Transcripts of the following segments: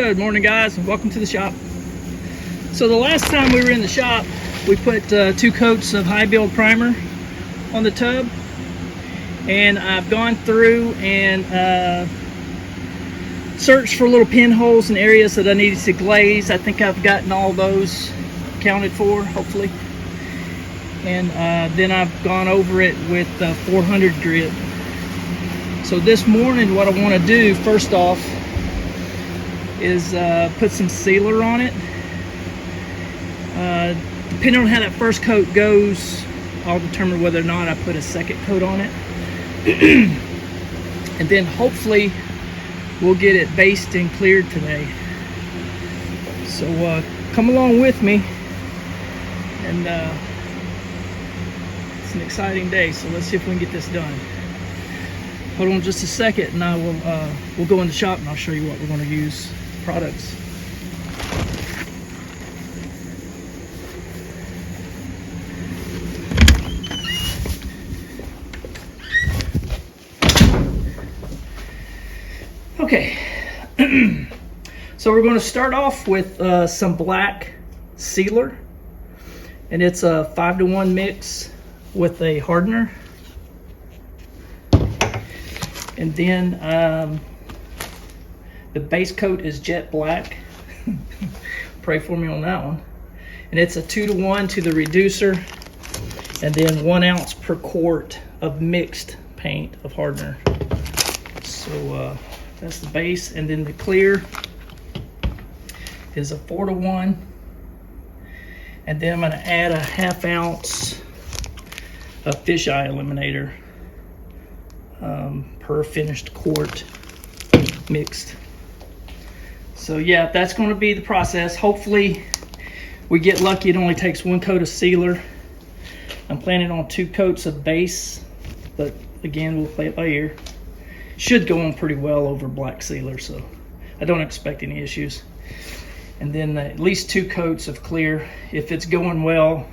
Good morning, guys, and welcome to the shop. So the last time we were in the shop, we put 2 coats of high build primer on the tub, and I've gone through and searched for little pinholes and areas that I needed to glaze. I think I've gotten all those accounted for, hopefully. And then I've gone over it with 400 grit. So this morning, what I want to do first off is put some sealer on it. Depending on how that first coat goes, I'll determine whether or not I put a second coat on it. And then hopefully we'll get it based and cleared today. So come along with me, and it's an exciting day, so let's see if we can get this done. Hold on just a second, and I will we'll go in the shop and I'll show you what we're going to use products. Okay, so we're going to start off with some black sealer, and it's a 5-to-1 mix with a hardener. And then the base coat is jet black. Pray for me on that one. And it's a 2-to-1 to the reducer, and then 1 ounce per quart of mixed paint of hardener. So that's the base, and then the clear is a 4-to-1, and then I'm going to add a 1/2 ounce of fisheye eliminator per finished quart mixed. So yeah, that's going to be the process. Hopefully we get lucky. It only takes 1 coat of sealer. I'm planning on 2 coats of base, but again, we'll play it by ear. Should go on pretty well over black sealer, so I don't expect any issues. And then at least 2 coats of clear. If it's going well,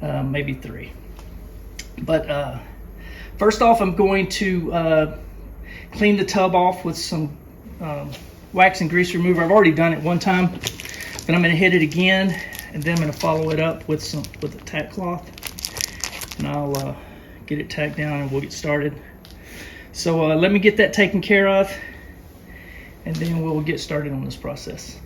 maybe 3. But first off, I'm going to clean the tub off with some wax and grease remover. I've already done it one time, but I'm going to hit it again, and then I'm going to follow it up with a tack cloth, and I'll get it tacked down and we'll get started. So let me get that taken care of, and then we'll get started on this process.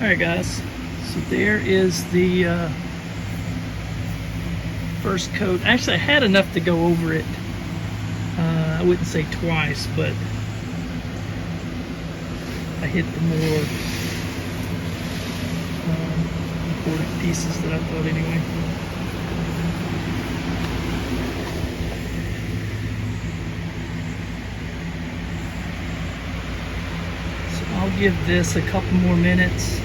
Alright guys, so there is the first coat. Actually, I had enough to go over it. I wouldn't say twice, but I hit the more important pieces that I thought anyway. So I'll give this a couple more minutes.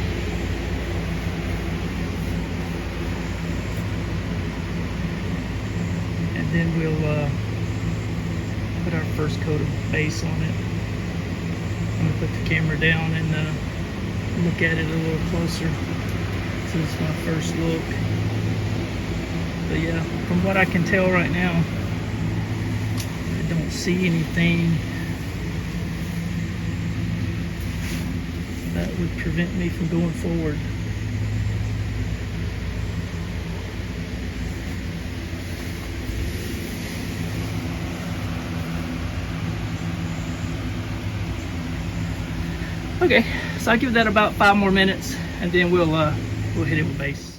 And then we'll put our first coat of base on it. I'm gonna put the camera down and look at it a little closer. So this is my first look. But yeah, from what I can tell right now, I don't see anything that would prevent me from going forward. Okay, so I'll give that about 5 more minutes, and then we'll hit it with base.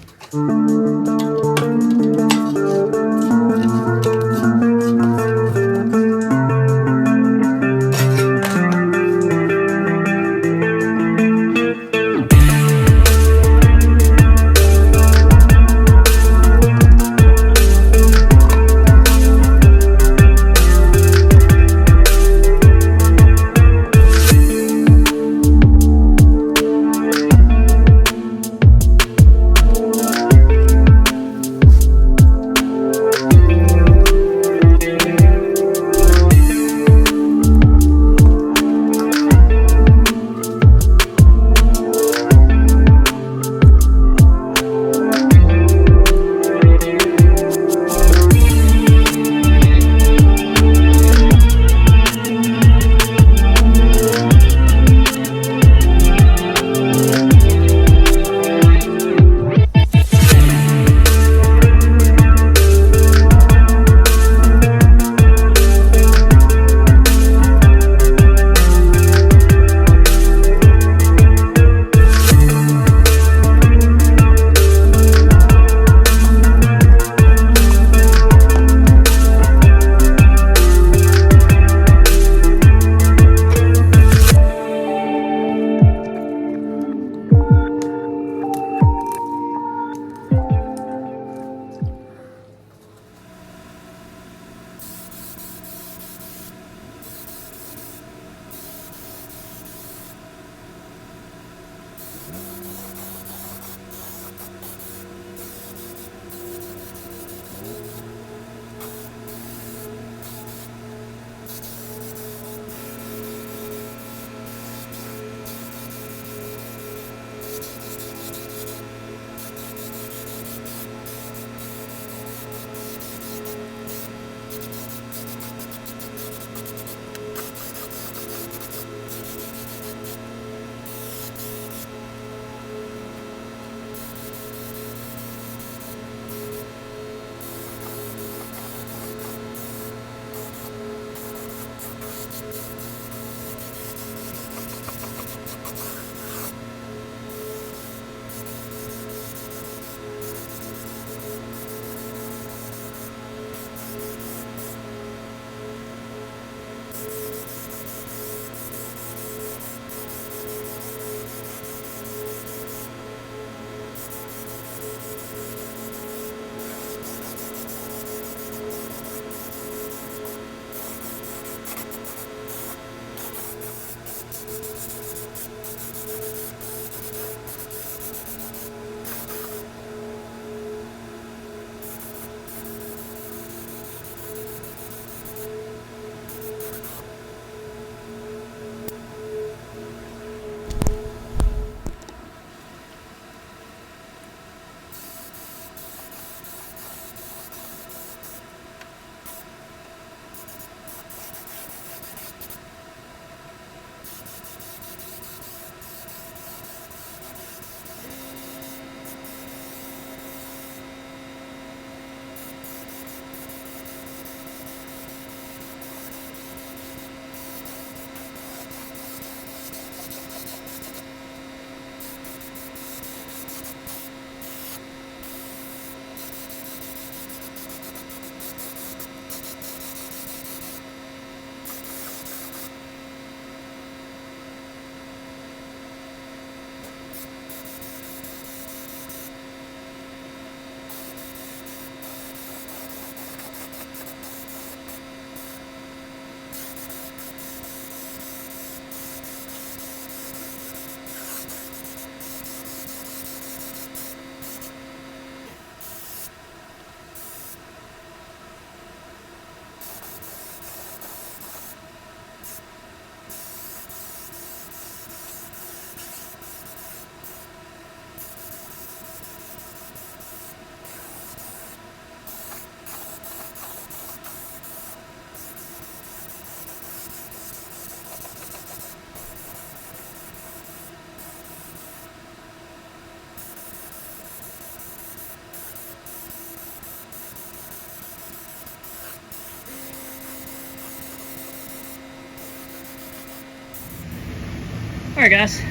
All right, guys.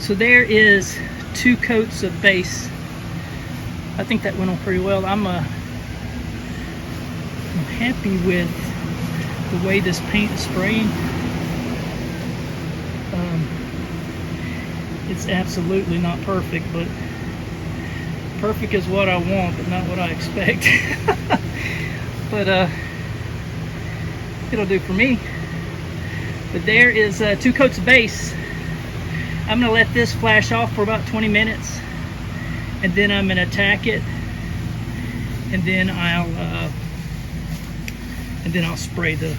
So there is 2 coats of base. I think that went on pretty well. I'm happy with the way this paint is spraying. It's absolutely not perfect, but perfect is what I want, but not what I expect. But it'll do for me. But there is 2 coats of base. I'm gonna let this flash off for about 20 minutes, and then I'm gonna attack it, and then I'll spray the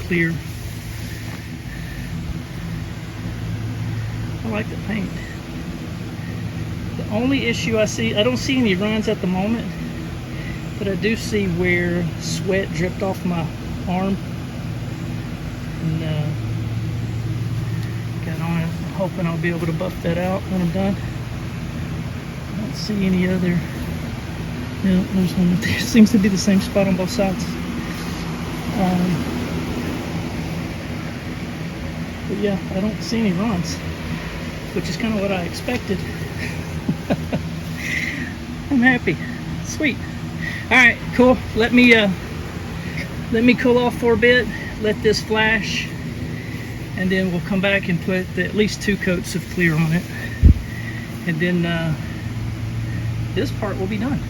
clear. I like the paint. The only issue I don't see any runs at the moment, but I do see where sweat dripped off my arm. And got on it. I'm hoping I'll be able to buff that out when I'm done. I don't see any other. No, there's one there. Seems to be the same spot on both sides. But yeah, I don't see any runs, which is kind of what I expected. I'm happy. Sweet. All right, cool. Let me cool off for a bit. Let this flash, and then we'll come back and put at least 2 coats of clear on it, and then this part will be done.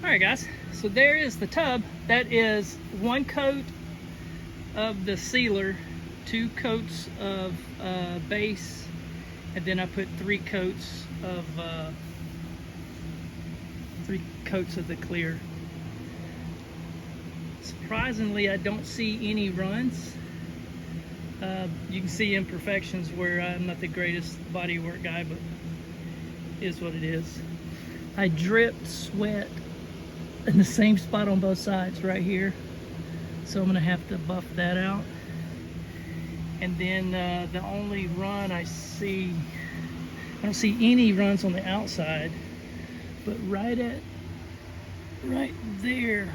Alright guys, so there is the tub. That is 1 coat of the sealer, 2 coats of base, and then I put 3 coats of the clear. Surprisingly, I don't see any runs. You can see imperfections where I'm not the greatest body work guy, but it is what it is. I dripped sweat in the same spot on both sides right here, so I'm gonna have to buff that out. And then the only run I don't see any runs on the outside, but right there,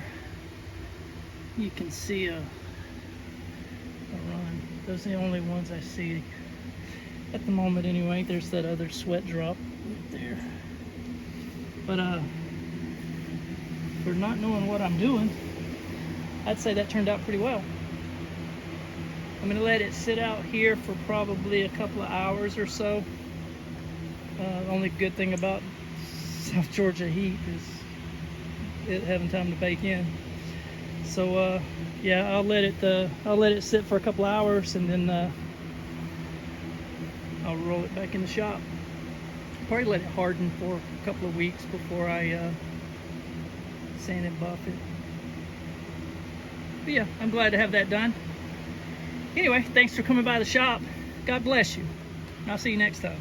you can see a run. Those are the only ones I see at the moment anyway. There's that other sweat drop right there. But for not knowing what I'm doing, I'd say that turned out pretty well. I'm gonna let it sit out here for probably a couple of hours or so. The only good thing about South Georgia heat is it having time to bake in. So yeah, I'll let it sit for a couple of hours, and then I'll roll it back in the shop. Probably let it harden for a couple of weeks before I sand and buff it. But yeah, I'm glad to have that done. Anyway, thanks for coming by the shop. God bless you. I'll see you next time.